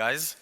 guys.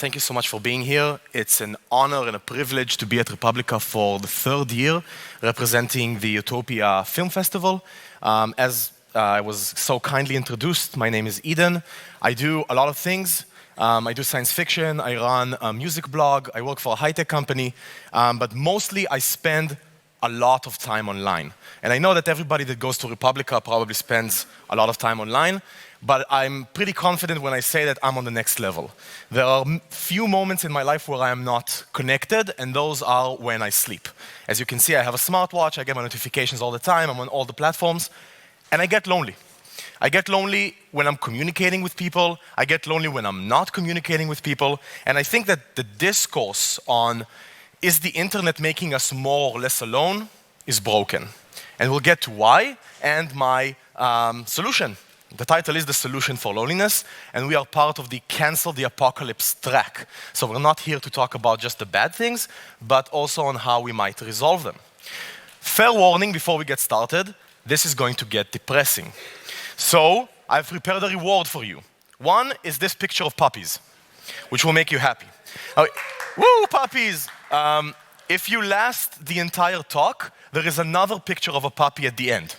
Thank you so much for being here. It's an honor and a privilege to be at Republica for the third year, representing the Utopia Film Festival. As I was so kindly introduced, my name is Eden. I do a lot of things. I do science fiction, I run a music blog, I work for a high-tech company, but mostly I spend a lot of time online. And I know that everybody that goes to Republica probably spends a lot of time online, but I'm pretty confident when I say that I'm on the next level. There are few moments in my life where I am not connected, and those are when I sleep. As you can see, I have a smartwatch, I get my notifications all the time, I'm on all the platforms, and I get lonely. I get lonely when I'm communicating with people, I get lonely when I'm not communicating with people, and I think that the discourse on is the internet making us more or less alone is broken. And we'll get to why and my solution. The title is The Solution for Loneliness, and we are part of the Cancel the Apocalypse track. So we're not here to talk about just the bad things, but also on how we might resolve them. Fair warning before we get started, this is going to get depressing. So I've prepared a reward for you. One is this picture of puppies, which will make you happy. Woo, puppies! If you last the entire talk, there is another picture of a puppy at the end.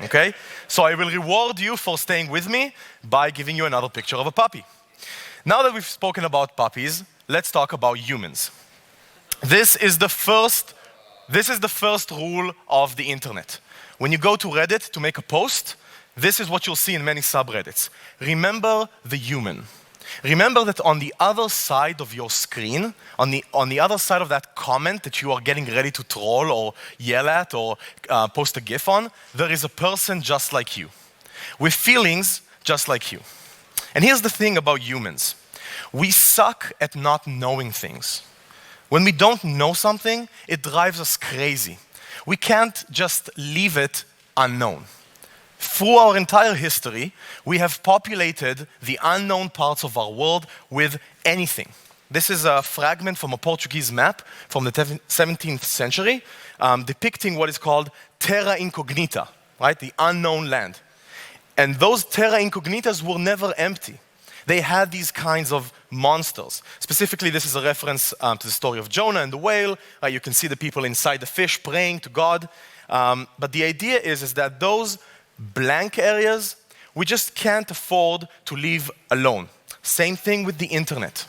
Okay? So I will reward you for staying with me by giving you another picture of a puppy. Now that we've spoken about puppies, let's talk about humans. This is the first rule of the internet. When you go to Reddit to make a post, this is what you'll see in many subreddits. Remember the human. Remember that on the other side of your screen, on the other side of that comment that you are getting ready to troll or yell at or post a GIF on, there is a person just like you, with feelings just like you. And here's the thing about humans. We suck at not knowing things. When we don't know something, it drives us crazy. We can't just leave it unknown. Through our entire history, we have populated the unknown parts of our world with anything. This is a fragment from a Portuguese map from the 17th century, depicting what is called terra incognita, right? The unknown land. And those terra incognitas were never empty. They had these kinds of monsters. Specifically, this is a reference to the story of Jonah and the whale. You can see the people inside the fish praying to God. But the idea is that those blank areas, we just can't afford to leave alone. Same thing with the internet.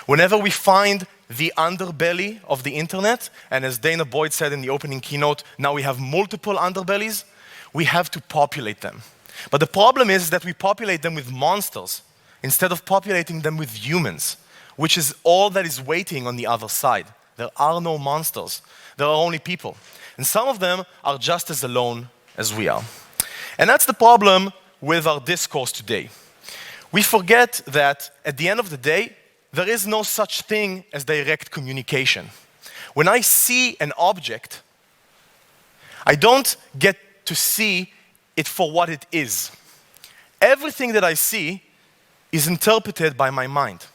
Whenever we find the underbelly of the internet, and as Dana Boyd said in the opening keynote, now we have multiple underbellies, we have to populate them. But the problem is that we populate them with monsters instead of populating them with humans, which is all that is waiting on the other side. There are no monsters. There are only people. And some of them are just as alone as we are. And that's the problem with our discourse today. We forget that at the end of the day, there is no such thing as direct communication. When I see an object, I don't get to see it for what it is. Everything that I see is interpreted by my mind.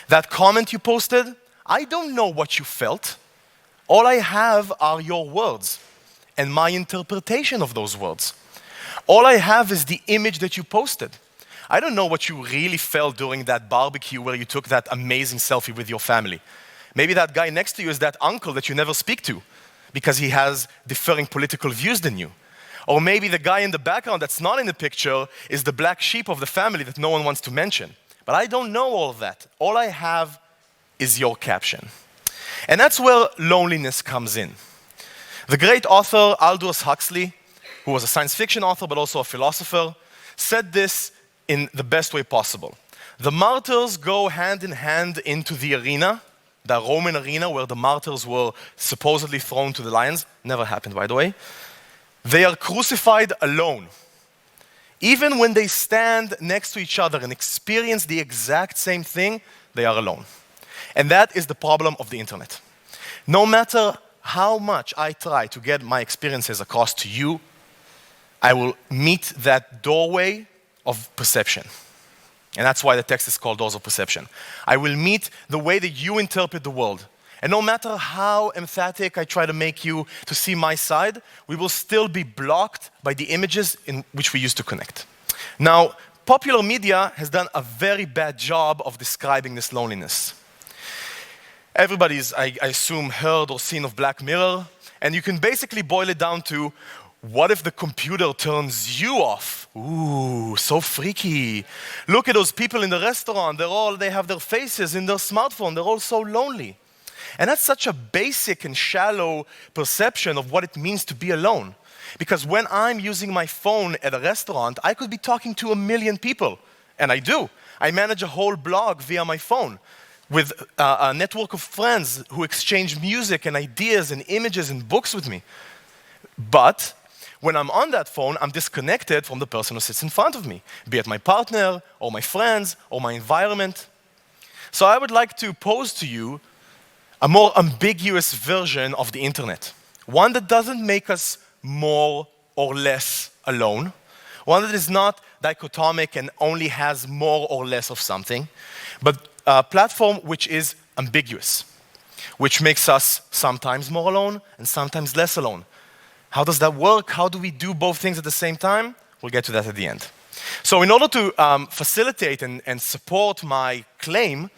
That comment you posted, I don't know what you felt. All I have are your words and my interpretation of those words. All I have is the image that you posted. I don't know what you really felt during that barbecue where you took that amazing selfie with your family. Maybe that guy next to you is that uncle that you never speak to because he has differing political views than you. Or maybe the guy in the background that's not in the picture is the black sheep of the family that no one wants to mention. But I don't know all of that. All I have is your caption. And that's where loneliness comes in. The great author Aldous Huxley, who was a science fiction author but also a philosopher, said this in the best way possible. The martyrs go hand in hand into the arena, the Roman arena where the martyrs were supposedly thrown to the lions. Never happened, by the way. They are crucified alone. Even when they stand next to each other and experience the exact same thing, they are alone. And that is the problem of the internet. No matter how much I try to get my experiences across to you, I will meet that doorway of perception. And that's why the text is called Doors of Perception. I will meet the way that you interpret the world. And no matter how emphatic I try to make you to see my side, we will still be blocked by the images in which we used to connect. Now, popular media has done a very bad job of describing this loneliness. Everybody's, I assume, heard or seen of Black Mirror, and you can basically boil it down to, what if the computer turns you off? Ooh, so freaky. Look at those people in the restaurant, they have their faces in their smartphone, they're all so lonely. And that's such a basic and shallow perception of what it means to be alone. Because when I'm using my phone at a restaurant, I could be talking to 1 million people, and I do. I manage a whole blog via my phone with a network of friends who exchange music and ideas and images and books with me. But when I'm on that phone, I'm disconnected from the person who sits in front of me, be it my partner or my friends or my environment. So I would like to pose to you a more ambiguous version of the internet, one that doesn't make us more or less alone, one that is not dichotomic and only has more or less of something, but a platform which is ambiguous, which makes us sometimes more alone and sometimes less alone. How does that work? How do we do both things at the same time? We'll get to that at the end. So in order to facilitate and support my claim,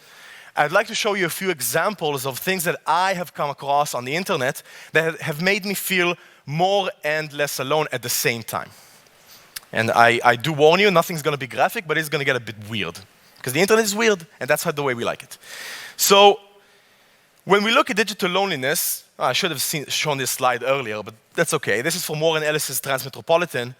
I'd like to show you a few examples of things that I have come across on the internet that have made me feel more and less alone at the same time. And I do warn you, nothing's going to be graphic, but it's going to get a bit weird. Because the internet is weird, and that's the way we like it. So when we look at digital loneliness, I should have shown this slide earlier, but that's okay. This is from Warren Ellis's Transmetropolitan,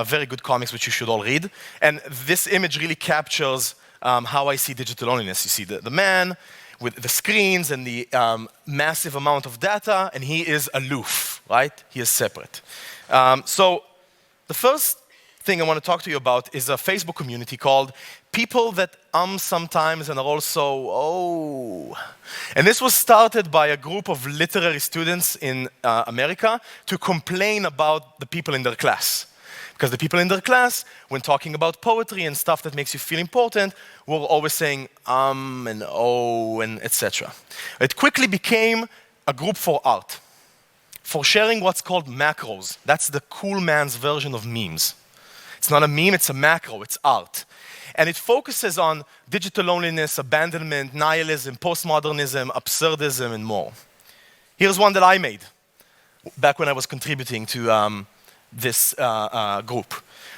very good comics which you should all read. And this image really captures how I see digital loneliness. You see the man with the screens and the massive amount of data, and he is aloof, right? He is separate. So the first thing I want to talk to you about is a Facebook community called People That Sometimes and Are Also, Oh. And this was started by a group of literary students in America to complain about the people in their class. Because the people in their class, when talking about poetry and stuff that makes you feel important, were always saying and oh and etc. It quickly became a group for art, for sharing what's called macros. That's the cool man's version of memes. It's not a meme, it's a macro, it's art. And it focuses on digital loneliness, abandonment, nihilism, postmodernism, absurdism, and more. Here's one that I made back when I was contributing to this group.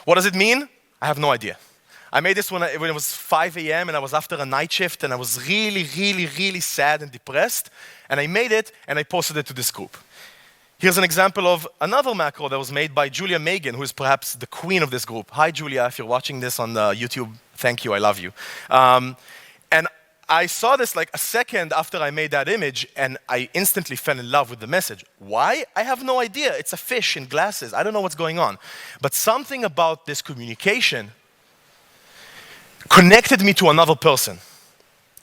What does it mean? I have no idea. I made this when it was 5 a.m. and I was after a night shift and I was really, really, really sad and depressed. And I made it and I posted it to this group. Here's an example of another macro that was made by Julia Megan, who is perhaps the queen of this group. Hi, Julia, if you're watching this on YouTube, thank you, I love you. And I saw this like a second after I made that image, and I instantly fell in love with the message. Why? I have no idea. It's a fish in glasses. I don't know what's going on. But something about this communication connected me to another person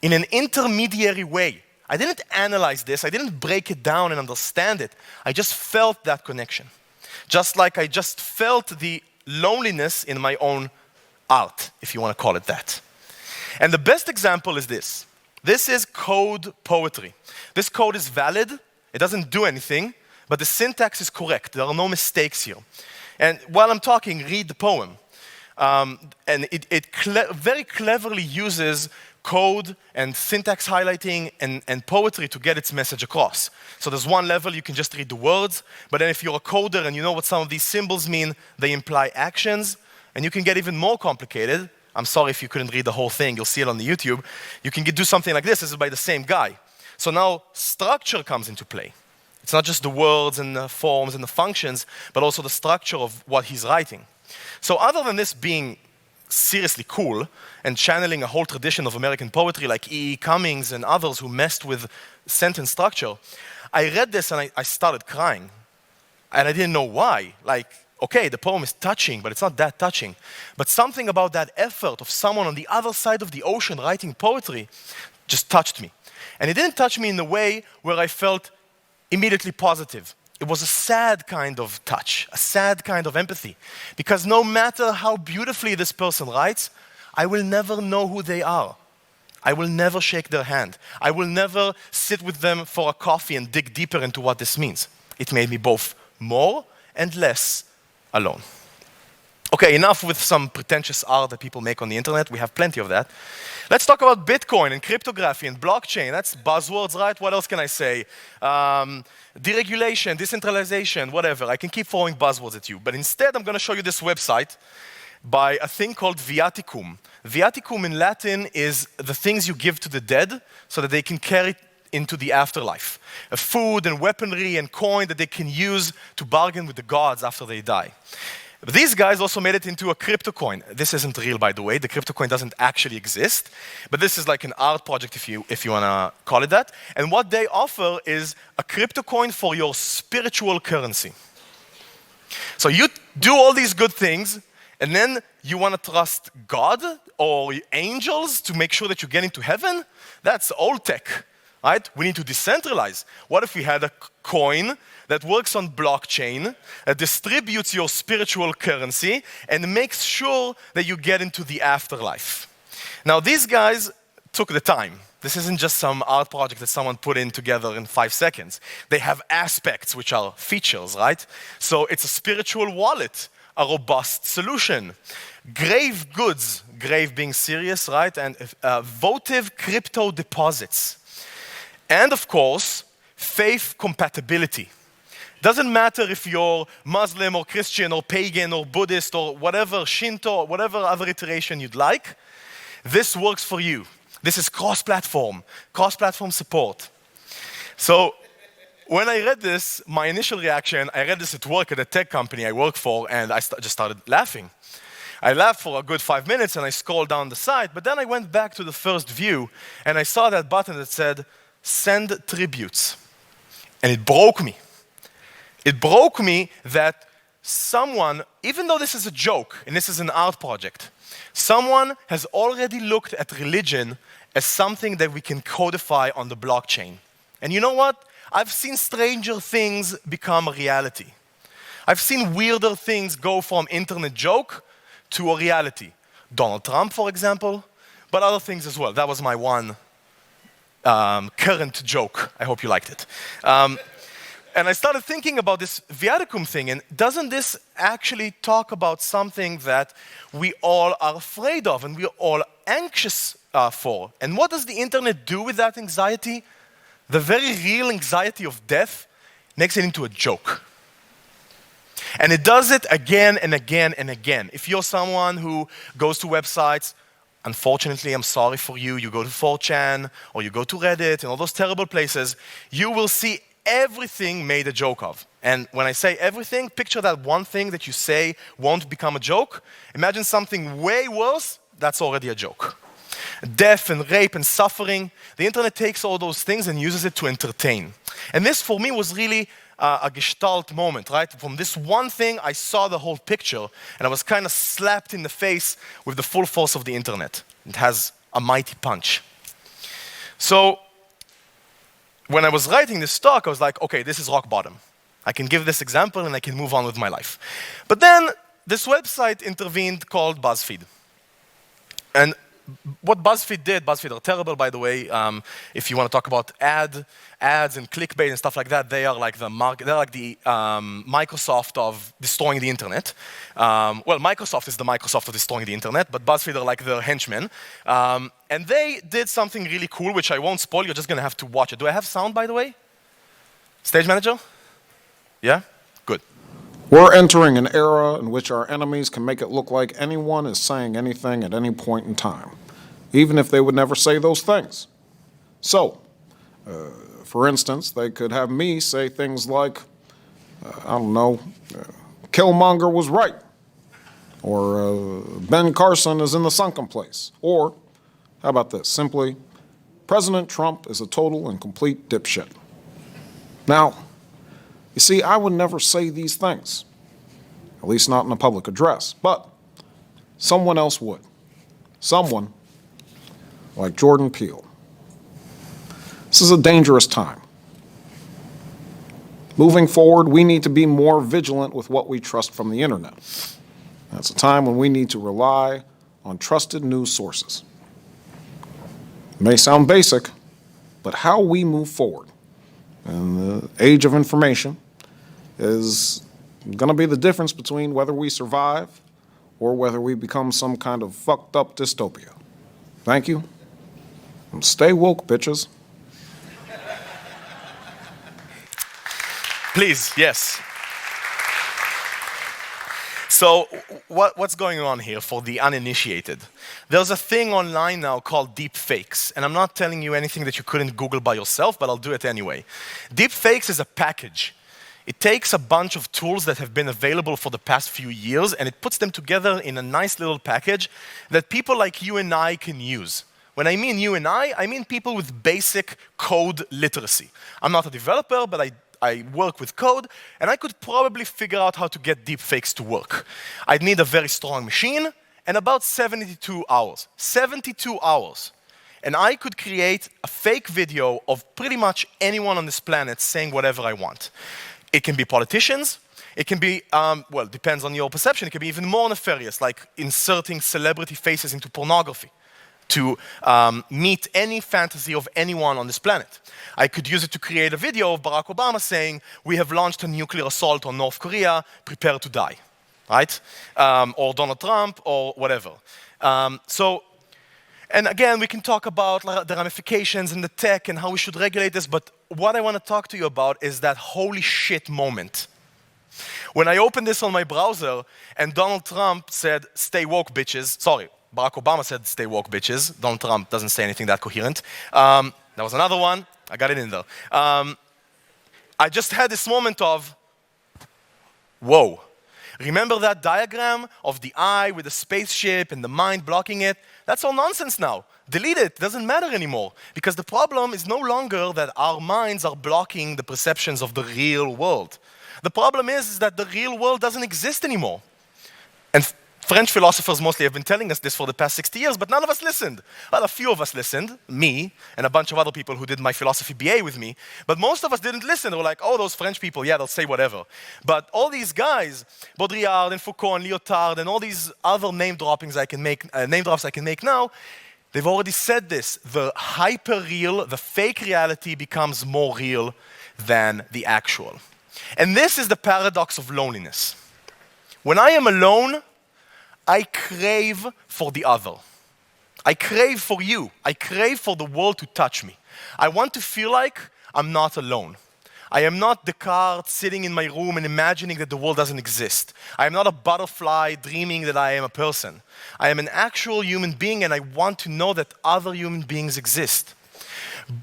in an intermediary way. I didn't analyze this. I didn't break it down and understand it. I just felt that connection. Just like I just felt the loneliness in my own art, if you want to call it that. And the best example is this. This is code poetry. This code is valid. It doesn't do anything, but the syntax is correct. There are no mistakes here. And while I'm talking, read the poem. And it very cleverly uses code and syntax highlighting and poetry to get its message across. So there's one level, you can just read the words, but then if you're a coder and you know what some of these symbols mean, they imply actions, and you can get even more complicated. I'm sorry if you couldn't read the whole thing, you'll see it on the YouTube. You can do something like this. This is by the same guy. So now structure comes into play. It's not just the words and the forms and the functions, but also the structure of what he's writing. So other than this being seriously cool and channeling a whole tradition of American poetry like E. E. Cummings and others who messed with sentence structure, I read this and I started crying. And I didn't know why. Like, okay, the poem is touching, but it's not that touching. But something about that effort of someone on the other side of the ocean writing poetry just touched me. And it didn't touch me in a way where I felt immediately positive. It was a sad kind of touch, a sad kind of empathy. Because no matter how beautifully this person writes, I will never know who they are. I will never shake their hand. I will never sit with them for a coffee and dig deeper into what this means. It made me both more and less alone. Okay, enough with some pretentious art that people make on the internet. We have plenty of that. Let's talk about Bitcoin and cryptography and blockchain. That's buzzwords, right? What else can I say? Deregulation, decentralization, whatever. I can keep throwing buzzwords at you. But instead, I'm going to show you this website by a thing called viaticum. Viaticum in Latin is the things you give to the dead so that they can carry into the afterlife. Food and weaponry and coin that they can use to bargain with the gods after they die. But these guys also made it into a crypto coin. This isn't real, by the way. The crypto coin doesn't actually exist. But this is like an art project, if you want to call it that. And what they offer is a crypto coin for your spiritual currency. So you do all these good things, and then you want to trust God or angels to make sure that you get into heaven? That's old tech, right? We need to decentralize. What if we had a coin that works on blockchain, that distributes your spiritual currency, and makes sure that you get into the afterlife? Now, these guys took the time. This isn't just some art project that someone put in together in 5 seconds. They have aspects, which are features, right? So it's a spiritual wallet, a robust solution. Grave goods, grave being serious, right? And votive crypto deposits. And of course, faith compatibility. Doesn't matter if you're Muslim or Christian or pagan or Buddhist or whatever, Shinto, or whatever other iteration you'd like, this works for you. This is cross-platform support. So when I read this, my initial reaction, I read this at work at a tech company I work for, and I just started laughing. I laughed for a good 5 minutes and I scrolled down the site, but then I went back to the first view and I saw that button that said, send tributes. And it broke me. It broke me that someone, even though this is a joke and this is an art project, someone has already looked at religion as something that we can codify on the blockchain. And you know what? I've seen stranger things become a reality. I've seen weirder things go from internet joke to a reality. Donald Trump, for example, but other things as well. That was my one current joke. I hope you liked it. And I started thinking about this viaticum thing, and doesn't this actually talk about something that we all are afraid of and we're all anxious for? And what does the internet do with that anxiety? The very real anxiety of death makes it into a joke. And it does it again and again and again. If you're someone who goes to websites, unfortunately, I'm sorry for you, you go to 4chan or you go to Reddit and all those terrible places, you will see everything made a joke of. And when I say everything, picture that one thing that you say won't become a joke. Imagine something way worse, that's already a joke. Death and rape and suffering, the internet takes all those things and uses it to entertain. And this for me was really a gestalt moment, right? From this one thing, I saw the whole picture and I was kind of slapped in the face with the full force of the internet. It has a mighty punch. So when I was writing this talk, I was like, okay, this is rock bottom. I can give this example and I can move on with my life. But then this website intervened called BuzzFeed. And what BuzzFeed did, BuzzFeed are terrible, by the way. If you want to talk about ads and clickbait and stuff like that, they are like the Microsoft of destroying the internet. Well, Microsoft is the Microsoft of destroying the internet, but BuzzFeed are like their henchmen. And they did something really cool, which I won't spoil. You're just going to have to watch it. Do I have sound, by the way? Stage manager? Yeah? Good. We're entering an era in which our enemies can make it look like anyone is saying anything at any point in time, even if they would never say those things. So, for instance, they could have me say things like, I don't know, Killmonger was right, or Ben Carson is in the sunken place, or, how about this, simply, President Trump is a total and complete dipshit. Now, you see, I would never say these things, at least not in a public address, but someone else would. Someone like Jordan Peele. This is a dangerous time. Moving forward, we need to be more vigilant with what we trust from the internet. That's a time when we need to rely on trusted news sources. It may sound basic, but how we move forward in the age of information is going to be the difference between whether we survive or whether we become some kind of fucked up dystopia. Thank you. And stay woke, bitches. Please, yes. So what's going on here for the uninitiated? There's a thing online now called deepfakes, and I'm not telling you anything that you couldn't Google by yourself, but I'll do it anyway. Deepfakes is a package. It takes a bunch of tools that have been available for the past few years, and it puts them together in a nice little package that people like you and I can use. When I mean you and I mean people with basic code literacy. I'm not a developer, but I work with code, and I could probably figure out how to get deepfakes to work. I'd need a very strong machine and about 72 hours. 72 hours. And I could create a fake video of pretty much anyone on this planet saying whatever I want. It can be politicians. It can be, well, it depends on your perception. It can be even more nefarious, like inserting celebrity faces into pornography to meet any fantasy of anyone on this planet. I could use it to create a video of Barack Obama saying, we have launched a nuclear assault on North Korea, prepare to die, right? Or Donald Trump, or whatever. And again, we can talk about the ramifications and the tech and how we should regulate this, but what I want to talk to you about is that holy shit moment. When I opened this on my browser and Donald Trump said, stay woke, bitches, sorry, Barack Obama said, stay woke, bitches. Donald Trump doesn't say anything that coherent. There was another one. I got it in there. I just had this moment of, whoa. Remember that diagram of the eye with the spaceship and the mind blocking it? That's all nonsense now. Delete it. It doesn't matter anymore. Because the problem is no longer that our minds are blocking the perceptions of the real world. The problem is that the real world doesn't exist anymore. And French philosophers mostly have been telling us this for the past 60 years, but none of us listened. Well, a few of us listened, me, and a bunch of other people who did my philosophy BA with me, but most of us didn't listen. They were like, oh, those French people, yeah, they'll say whatever. But all these guys, Baudrillard and Foucault and Lyotard and all these other name drops I can make now, they've already said this. The hyper-real, the fake reality becomes more real than the actual. And this is the paradox of loneliness. When I am alone, I crave for the other. I crave for you. I crave for the world to touch me. I want to feel like I'm not alone. I am not Descartes sitting in my room and imagining that the world doesn't exist. I am not a butterfly dreaming that I am a person. I am an actual human being, and I want to know that other human beings exist.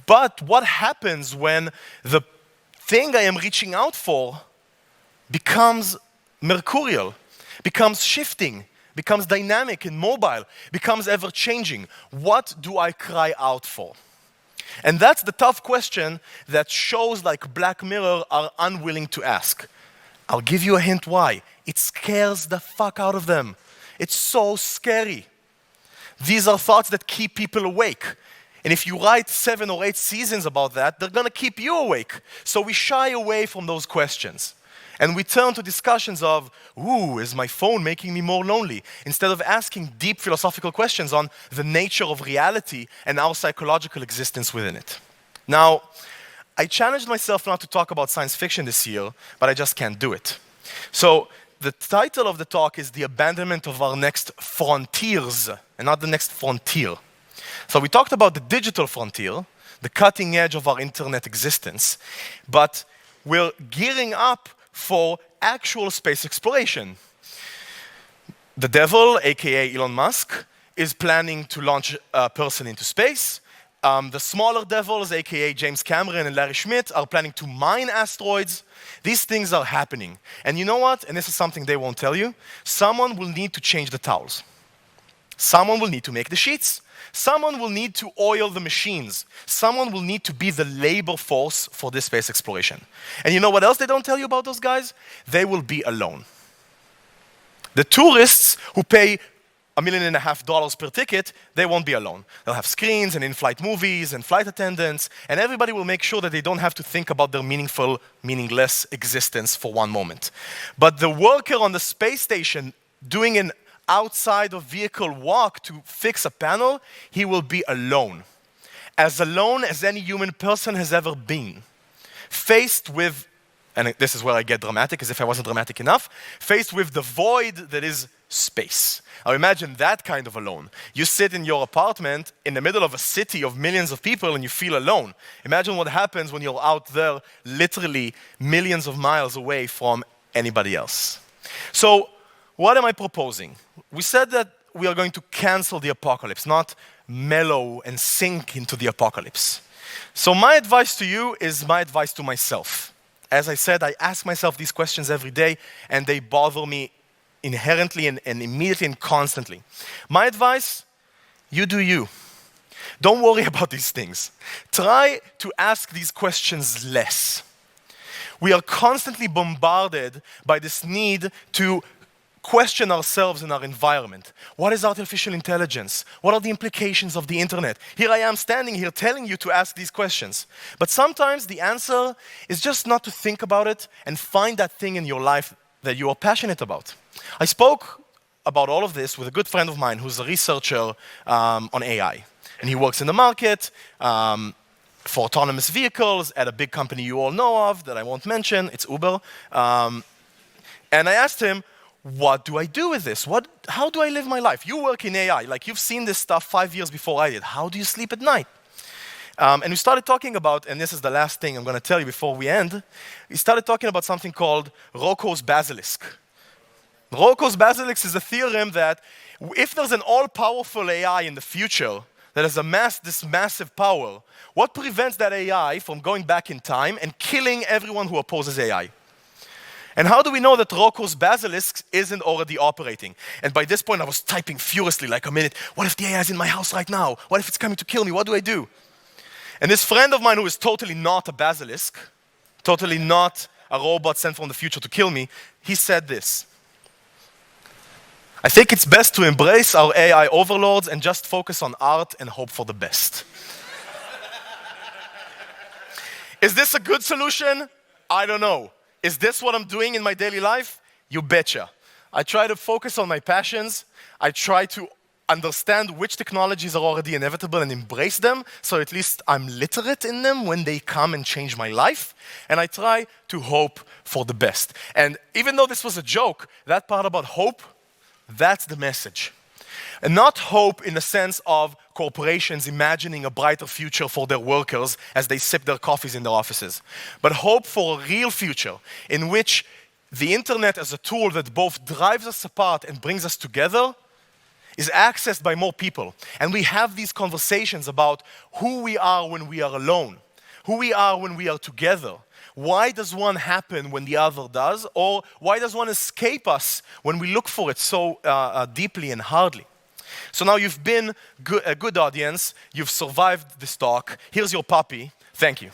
But what happens when the thing I am reaching out for becomes mercurial, becomes shifting, becomes dynamic and mobile, becomes ever-changing? What do I cry out for? And that's the tough question that shows like Black Mirror are unwilling to ask. I'll give you a hint why. It scares the fuck out of them. It's so scary. These are thoughts that keep people awake. And if you write 7 or 8 seasons about that, they're gonna keep you awake. So we shy away from those questions. And we turn to discussions of, ooh, is my phone making me more lonely? Instead of asking deep philosophical questions on the nature of reality and our psychological existence within it. Now, I challenged myself not to talk about science fiction this year, but I just can't do it. So the title of the talk is The Abandonment of Our Next Frontiers, and not the next frontier. So we talked about the digital frontier, the cutting edge of our internet existence, but we're gearing up for actual space exploration. The devil, aka Elon Musk, is planning to launch a person into space. The smaller devils, aka James Cameron and Larry Schmidt, are planning to mine asteroids. These things are happening. And you know what? And this is something they won't tell you. Someone will need to change the towels. Someone will need to make the sheets. Someone will need to oil the machines. Someone will need to be the labor force for this space exploration. And you know what else they don't tell you about those guys? They will be alone. The tourists who pay $1.5 million per ticket, they won't be alone. They'll have screens and in-flight movies and flight attendants, and everybody will make sure that they don't have to think about their meaningful, meaningless existence for one moment. But the worker on the space station doing an outside of vehicle walk to fix a panel, he will be alone as any human person has ever been, faced with and this is where I get dramatic, as if I wasn't dramatic enough, faced with the void that is space. Now imagine that kind of alone. You sit in your apartment in the middle of a city of millions of people and you feel alone. Imagine what happens when you're out there literally millions of miles away from anybody else. So what am I proposing? We said that we are going to cancel the apocalypse, not mellow and sink into the apocalypse. So my advice to you is my advice to myself. As I said, I ask myself these questions every day and they bother me inherently and immediately and constantly. My advice, you do you. Don't worry about these things. Try to ask these questions less. We are constantly bombarded by this need to question ourselves and our environment. What is artificial intelligence? What are the implications of the internet? Here I am standing here telling you to ask these questions. But sometimes the answer is just not to think about it and find that thing in your life that you are passionate about. I spoke about all of this with a good friend of mine who's a researcher on AI. And he works in the market for autonomous vehicles at a big company you all know of that I won't mention. It's Uber. And I asked him, what do I do with this? How do I live my life? You work in AI. Like, you've seen this stuff 5 years before I did. How do you sleep at night? And we started talking about, and this is the last thing I'm going to tell you before we end, we started talking about something called Rocco's basilisk. Rocco's basilisk is a theorem that if there's an all-powerful AI in the future that has this massive power, what prevents that AI from going back in time and killing everyone who opposes AI? And how do we know that Rocco's basilisk isn't already operating? And by this point, I was typing furiously, like a minute. What if the AI is in my house right now? What if it's coming to kill me? What do I do? And this friend of mine who is totally not a basilisk, totally not a robot sent from the future to kill me, he said this. I think it's best to embrace our AI overlords and just focus on art and hope for the best. Is this a good solution? I don't know. Is this what I'm doing in my daily life? You betcha. I try to focus on my passions. I try to understand which technologies are already inevitable and embrace them, so at least I'm literate in them when they come and change my life. And I try to hope for the best. And even though this was a joke, that part about hope, that's the message. And not hope in the sense of corporations imagining a brighter future for their workers as they sip their coffees in their offices, but hope for a real future in which the internet as a tool that both drives us apart and brings us together is accessed by more people. And we have these conversations about who we are when we are alone, who we are when we are together. Why does one happen when the other does? Or why does one escape us when we look for it so deeply and hardly? So now you've been a good audience, you've survived this talk. Here's your puppy. Thank you.